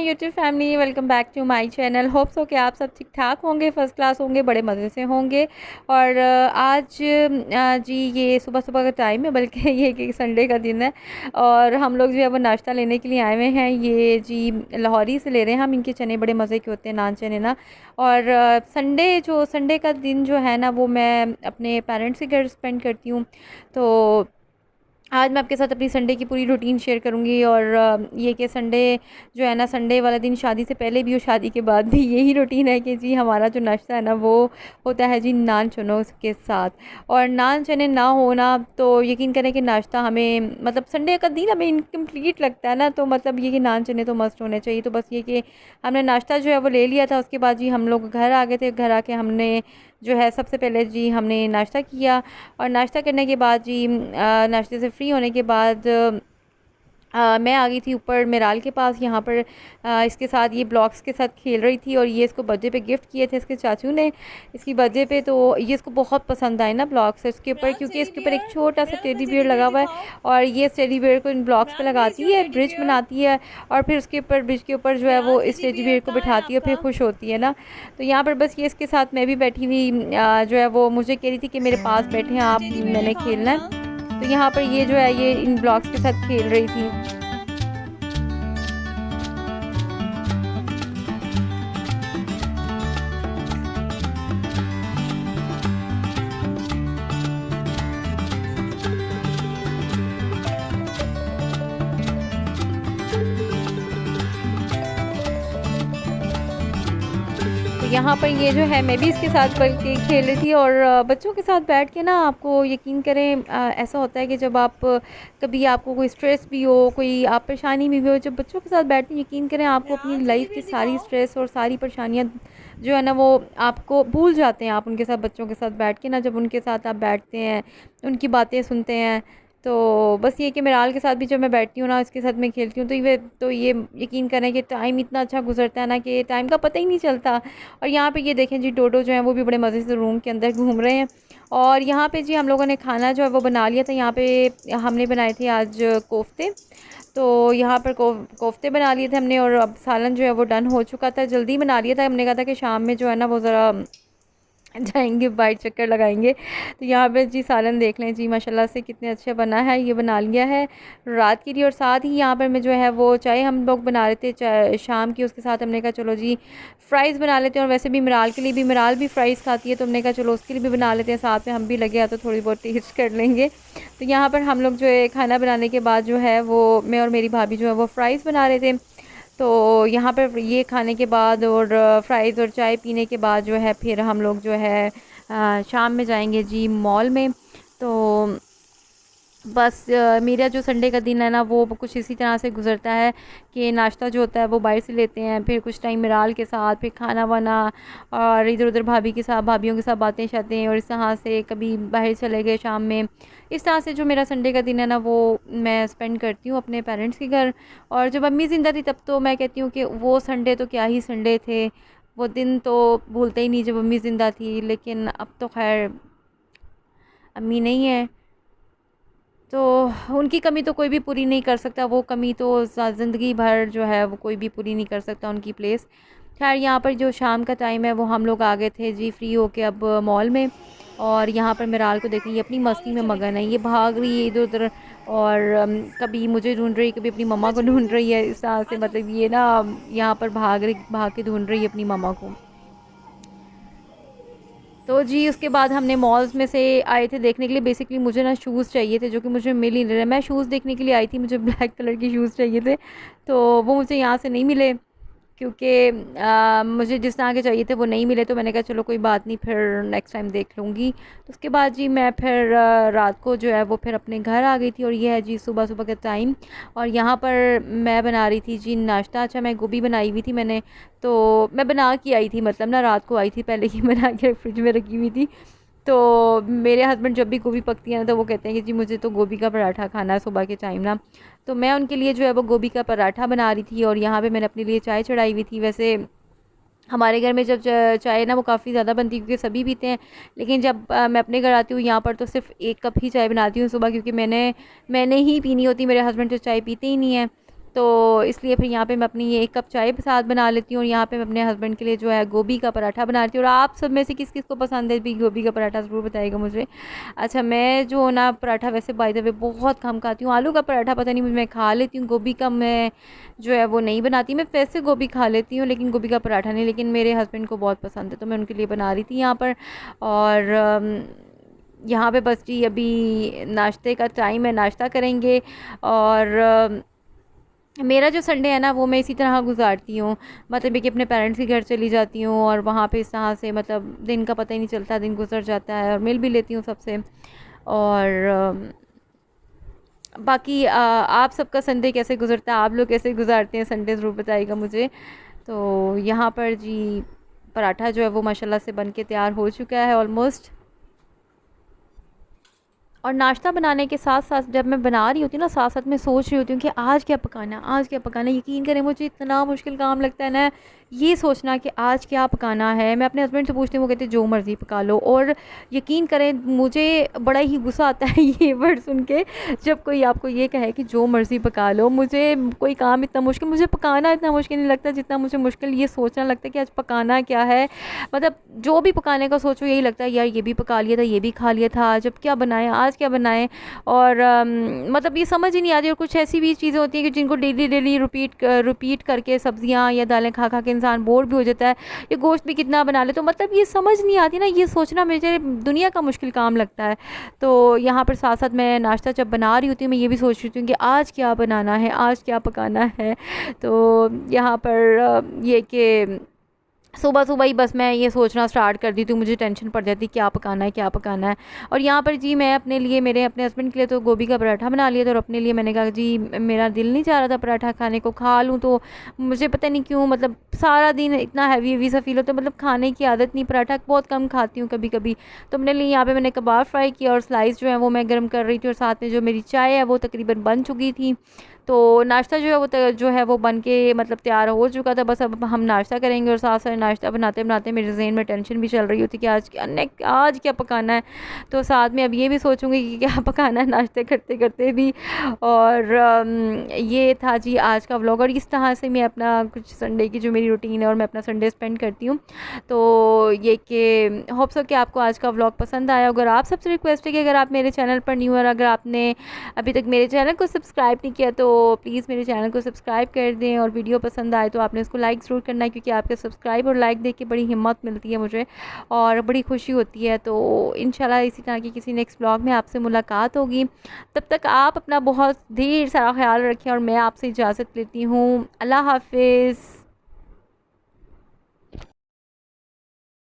YouTube family, welcome back to my channel. Hope so कि आप सब ठीक ठाक होंगे, फर्स्ट क्लास होंगे, बड़े मज़े से होंगे। और आज जी ये सुबह सुबह का टाइम है, बल्कि ये कि संडे का दिन है और हम लोग जो है वो नाश्ता लेने के लिए आए हुए हैं। ये जी लाहौरी से ले रहे हैं हम। इनके चने बड़े मज़े के होते हैं, नान चने ना। और संडे का दिन जो है ना वो मैं अपने पेरेंट्स के घर स्पेंड करती हूँ। तो आज मैं आपके साथ अपनी संडे की पूरी रूटीन शेयर करूँगी। और ये कि संडे जो है ना, संडे वाला दिन शादी से पहले भी और शादी के बाद भी यही रूटीन है कि जी हमारा जो नाश्ता है ना वो होता है जी नान चनों के साथ। और नान चने ना होना तो यकीन करें कि नाश्ता हमें मतलब संडे का दिन हमें इनकम्प्लीट लगता है ना। तो मतलब ये कि नान चने तो मस्ट होने चाहिए। तो बस ये कि हमने नाश्ता जो है वो ले लिया था। उसके बाद जी हम लोग घर आ गए थे। घर आके हमने जो है सबसे पहले जी हमने नाश्ता किया। और नाश्ता करने के बाद जी नाश्ते से फ्री होने के बाद मैं आ गई थी ऊपर मेराल के पास। यहाँ पर इसके साथ ये ब्लॉक्स के साथ खेल रही थी। और ये इसको बर्थडे पे गिफ्ट किए थे इसके चाचू ने इसकी बर्थडे पे। तो ये इसको बहुत पसंद आए ना ब्लॉक्स इसके ऊपर, क्योंकि इसके ऊपर एक छोटा सा टेडी बियर लगा हुआ है। और ये टेडी बियर को इन ब्लॉक्स पे लगाती है, ब्रिज बनाती है और फिर उसके ऊपर ब्रिज के ऊपर जो है वो इस टेडी बियर को बिठाती है और फिर खुश होती है ना। तो यहाँ पर बस ये इसके साथ मैं भी बैठी हुई जो है वो मुझे कह रही थी कि मेरे पास बैठे हैं आप, मैंने खेलना है। तो यहाँ पर ये जो है ये इन ब्लॉक्स के साथ खेल रही थी। तो यहाँ पर ये जो है मैं भी इसके साथ बल्कि खेल रही थी। और बच्चों के साथ बैठ के ना आपको यकीन करें ऐसा होता है कि जब आप कभी आपको कोई स्ट्रेस भी हो, कोई आप परेशानी में भी हो, जब बच्चों के साथ बैठते हैं यकीन करें आपको अपनी लाइफ की सारी स्ट्रेस और सारी परेशानियाँ जो है ना वो आपको भूल जाते हैं। आप उनके साथ बच्चों के साथ बैठ के ना, जब उनके साथ आप बैठते हैं, उनकी बातें सुनते हैं। तो बस ये कि मेराल के साथ भी जब मैं बैठती हूँ ना, इसके साथ मैं खेलती हूँ तो ये यकीन करें कि टाइम इतना अच्छा गुजरता है ना कि टाइम का पता ही नहीं चलता। और यहाँ पे ये देखें जी डोडो जो है वो भी बड़े मज़े से रूम के अंदर घूम रहे हैं। और यहाँ पे जी हम लोगों ने खाना जो है वो बना लिया था। यहाँ पे हमने बनाए थे आज कोफ्ते। तो यहाँ पर कोफ्ते बना लिए थे हमने। और अब सालन जो है वो डन हो चुका था, जल्दी बना लिया था। हमने कहा था कि शाम में जो है ना वो ज़रा जाएंगे, बाइट चक्कर लगाएंगे। तो यहाँ पे जी सालन देख लें जी माशाल्लाह से कितने अच्छे बना है। ये बना लिया है रात के लिए। और साथ ही यहाँ पर मैं जो है वो चाय हम लोग बना रहे थे चाय शाम की, उसके साथ हमने कहा चलो जी फ़्राइज़ बना लेते हैं। और वैसे भी मिराल के लिए भी, मिराल भी फ़्राइज़ खाती है, तो हमने कहा चलो उसके लिए भी बना लेते हैं, साथ में हम भी लगे तो थोड़ी बहुत टेस्ट कर लेंगे। तो यहाँ पर हम लोग जो है खाना बनाने के बाद जो है वो मैं और मेरी भाभी जो है वो फ़्राइज़ बना रहे थे। तो यहाँ पर ये खाने के बाद और फ्राइज़ और चाय पीने के बाद जो है फिर हम लोग जो है शाम में जाएंगे जी मॉल में। तो बस मेरा जो संडे का दिन है ना वो कुछ इसी तरह से गुज़रता है कि नाश्ता जो होता है वो बाहर से लेते हैं, फिर कुछ टाइम मिराल के साथ, फिर खाना वाना और इधर उधर भाभी के साथ, भाभीयों के साथ बातें शातें। और इस तरह से कभी बाहर चले गए शाम में। इस तरह से जो मेरा संडे का दिन है ना वो मैं स्पेंड करती हूँ अपने पेरेंट्स के घर। और जब अम्मी ज़िंदा थी तब तो मैं कहती हूँ कि वो संडे तो क्या ही संडे थे, वो दिन तो भूलते ही नहीं जब अम्मी ज़िंदा थी। लेकिन अब तो खैर अम्मी नहीं है, तो उनकी कमी तो कोई भी पूरी नहीं कर सकता। वो कमी तो ज़िंदगी भर जो है वो कोई भी पूरी नहीं कर सकता, उनकी प्लेस। खैर यहाँ पर जो शाम का टाइम है वो हम लोग आ गए थे जी फ्री होके अब मॉल में। और यहाँ पर मिराल को देखें, ये अपनी मस्ती में मगन है, ये भाग रही है इधर उधर। और कभी मुझे ढूंढ रही, कभी अपनी मम्मा को ढूंढ रही है। इस तरह से मतलब ये ना यहाँ पर भाग के ढूंढ रही है अपनी मम्मा को। तो जी उसके बाद हमने मॉल्स में से आए थे देखने के लिए। बेसिकली मुझे ना शूज़ चाहिए थे जो कि मुझे मिल ही नहीं रहे। मैं शूज़ देखने के लिए आई थी, मुझे ब्लैक कलर के शूज़ चाहिए थे, तो वो मुझे यहाँ से नहीं मिले, क्योंकि मुझे जिस तरह के चाहिए थे वो नहीं मिले। तो मैंने कहा चलो कोई बात नहीं, फिर नेक्स्ट टाइम देख लूँगी। तो उसके बाद जी मैं फिर रात को जो है वो फिर अपने घर आ गई थी। और ये है जी सुबह सुबह का टाइम। और यहाँ पर मैं बना रही थी जी नाश्ता। अच्छा मैं गोभी बनाई हुई थी मैंने, तो मैं बना के आई थी, मतलब ना रात को आई थी पहले ही बना के फ्रिज में रखी हुई थी। तो मेरे हस्बैंड जब भी गोभी पकती है ना तो वो कहते हैं कि जी मुझे तो गोभी का पराठा खाना है सुबह के टाइम ना। तो मैं उनके लिए जो है वो गोभी का पराठा बना रही थी। और यहाँ पे मैंने अपने लिए चाय चढ़ाई हुई थी। वैसे हमारे घर में जब चाय ना वो काफ़ी ज़्यादा बनती है क्योंकि सभी पीते हैं। लेकिन जब मैं अपने घर आती हूँ यहाँ पर तो सिर्फ़ एक कप ही चाय बनाती हूँ सुबह, क्योंकि मैंने ही पीनी होती, मेरे हस्बैंड तो चाय पीते ही नहीं हैं। तो इसलिए फिर यहाँ पे मैं अपनी ये 1 कप चाय के साथ बना लेती हूँ और यहाँ पे मैं अपने हस्बैंड के लिए जो है गोभी का पराठा बना लेती हूँ। और आप सब में से किस किस को पसंद है भी गोभी का पराठा, ज़रूर बताइएगा मुझे। अच्छा, मैं जो ना पराठा वैसे बाय द वे बहुत कम खाती हूँ। आलू का पराठा पता नहीं, मैं खा लेती हूँ, गोभी का मैं जो है वो नहीं बनाती। मैं वैसे गोभी खा लेती हूँ लेकिन गोभी का पराठा नहीं। लेकिन मेरे हस्बैंड को बहुत पसंद है तो मैं उनके लिए बना रही थी यहाँ पर। और यहाँ पे बस जी अभी नाश्ते का टाइम है, नाश्ता करेंगे। और मेरा जो संडे है ना वो मैं इसी तरह गुजारती हूँ, मतलब कि अपने पेरेंट्स के घर चली जाती हूँ और वहाँ पे इस तरह से मतलब दिन का पता ही नहीं चलता, दिन गुजर जाता है और मिल भी लेती हूँ सबसे। और बाकी आप सबका संडे कैसे गुजरता है, आप लोग कैसे गुजारते हैं संडे, ज़रूर बताइएगा मुझे। तो यहाँ पर जी पराठा जो है वो माशाल्लाह से बन के तैयार हो चुका है ऑलमोस्ट। और नाश्ता बनाने के साथ साथ जब मैं बना रही होती हूँ ना, साथ साथ मैं सोच रही होती हूँ कि आज क्या पकाना है, आज क्या पकाना है। यकीन करें मुझे इतना मुश्किल काम लगता है ना ये सोचना कि आज क्या पकाना है। मैं अपने हस्बैंड से पूछती हूँ, वो कहते हैं जो मर्ज़ी पका लो। और यकीन करें मुझे बड़ा ही गुस्सा आता है ये वर्ड सुन के, जब कोई आपको ये कहे कि जो मर्ज़ी पका लो। मुझे कोई काम इतना मुश्किल, मुझे पकाना इतना मुश्किल नहीं लगता जितना मुझे मुश्किल ये सोचना लगता है कि आज पकाना क्या है। मतलब जो भी पकाने का सोचो यही लगता है यार ये भी पका लिया था, ये भी खा लिया था, जब क्या बनाएं, आज क्या बनाएं। और मतलब ये समझ ही नहीं आती। और कुछ ऐसी भी चीज़ें होती हैं कि जिनको डेली डेली रिपीट करके सब्जियां या दालें खा खा के इंसान बोर भी हो जाता है। ये गोश्त भी कितना बना ले, तो मतलब ये समझ नहीं आती ना, ये सोचना मुझे दुनिया का मुश्किल काम लगता है। तो यहाँ पर साथ साथ मैं नाश्ता जब बना रही होती हूँ मैं ये भी सोच रही हूँ कि आज क्या बनाना है, आज क्या पकाना है। तो यहाँ पर ये कि सुबह सुबह ही बस मैं ये सोचना स्टार्ट कर दी थी, मुझे टेंशन पड़ जाती क्या पकाना है, क्या पकाना है। और यहाँ पर जी मैं अपने लिए, अपने हस्बैंड के लिए तो गोभी का पराठा बना लिया था और अपने लिए मैंने कहा जी मेरा दिल नहीं चाह रहा था पराठा खाने को, खा लूँ तो मुझे पता नहीं क्यों मतलब सारा दिन इतना हैवी हैवी सा फील होता है, मतलब खाने की आदत नहीं, पराठा बहुत कम खाती हूँ कभी कभी। तो अपने लिए यहाँ पर मैंने कबाब फ्राई किया और स्लाइस जो है वो मैं गर्म कर रही थी और साथ में जो मेरी चाय है वो तकरीबन बन चुकी थी। तो नाश्ता जो है वो जो है वो बन के मतलब तैयार हो चुका था, बस अब हम नाश्ता करेंगे। और साथ साथ नाश्ता बनाते बनाते मेरे ज़हन में टेंशन भी चल रही होती कि आज क्या पकाना है। तो साथ में अब ये भी सोचूंगी कि क्या पकाना है नाश्ते करते करते भी। और ये था जी आज का व्लॉग। और इस तरह से मैं अपना कुछ संडे की जो मेरी रूटीन है और मैं अपना संडे स्पेंड करती हूँ। तो ये कि होप सो कि आपको आज का व्लॉग पसंद आया। अगर आप सबसे रिक्वेस्ट है कि अगर आप मेरे चैनल पर न्यू, और अगर आपने अभी तक मेरे चैनल को सब्सक्राइब नहीं किया तो प्लीज़ मेरे चैनल को सब्सक्राइब कर दें। और वीडियो पसंद आए तो आपने उसको लाइक ज़रूर करना है, क्योंकि आपके सब्सक्राइब और लाइक देख के बड़ी हिम्मत मिलती है मुझे और बड़ी खुशी होती है। तो इंशाल्लाह इसी तरह की किसी नेक्स्ट ब्लॉग में आपसे मुलाकात होगी। तब तक आप अपना बहुत ढेर सारा ख्याल रखें और मैं आपसे इजाज़त लेती हूँ। अल्लाह हाफिज़।